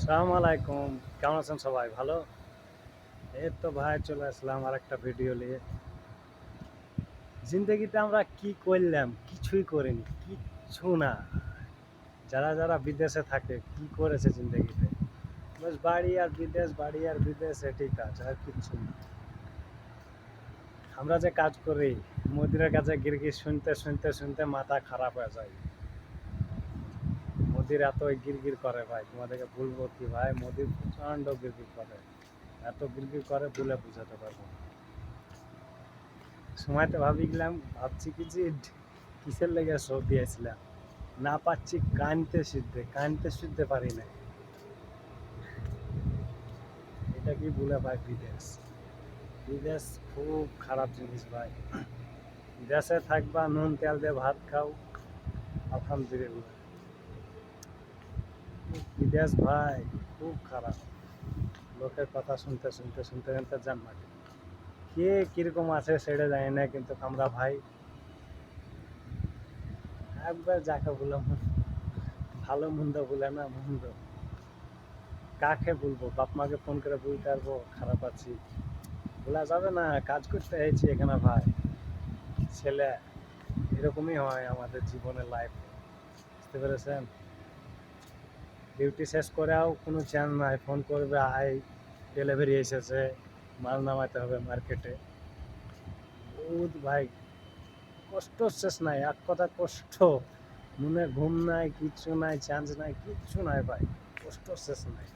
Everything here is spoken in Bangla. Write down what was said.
সালাম আলাইকুম। কেমন আছেন সবাই? ভালো? এই তো ভাই চলে আসলাম আর একটা ভিডিও নিয়ে। জিন্দগিতে আমরা কি করলাম? কিছুই করিনি, কিচ্ছু না। যারা যারা বিদেশে থাকে কি করেছে জিন্দগিতে? বাস বাড়ি আর বিদেশ, বাড়ি আর বিদেশ, এটাই কাজ, আর কিচ্ছু না। আমরা যে কাজ করি, মোদির কাছে গিরগির শুনতে শুনতে শুনতে মাথা খারাপ হয়ে যায়। মোদির এত গিরগির করে ভাই, তোমাদেরকে বলবো কি ভাই, মোদির প্রচণ্ড গিরগির করে। এত গিরগির করে বলে বুঝাতে পারবো না। সময়তে ভাবছি কি যে কিসের লেগে শো দিয়েছিলাম, না পাচ্ছি কানতে শুনতে পারি না। এটা কি বলে ভাই, বিদেশ বিদেশ খুব খারাপ জিনিস ভাই। দেশে থাকবা, নুন তেল দিয়ে ভাত খাও, আলহামদুলিল্লাহ। বিদেশ ভাই খুব খারাপ। লোকের কথা শুনতে শুনতে শুনতে শুনতে জান না কে কিরকম আছে সেটা জানি না, কিন্তু আমরা ভাই একবার যাকে বললাম ভালো মন্দ বলে না, মন্দ কাকে বলবো? বাপ মাকে ফোন করে বলতে পারবো খারাপ আছি? বলা যাবে না। কাজ করতে হয়েছি এখানে ভাই, ছেলে। এরকমই হয় আমাদের জীবনের লাইফ, বুঝতে পেরেছেন? ডিউটি শেষ করেও কোনো চ্যান নাই, ফোন করবে আই ডেলিভারি এসেছে, মাল নামাতে হবে মার্কেটে। বহুত ভাই কষ্ট শেষ নাই, এক কথা কষ্ট। মনে ঘুম নাই, কিচ্ছু নাই, চান্স নাই, কিচ্ছু নাই ভাই, কষ্ট শেষ নাই।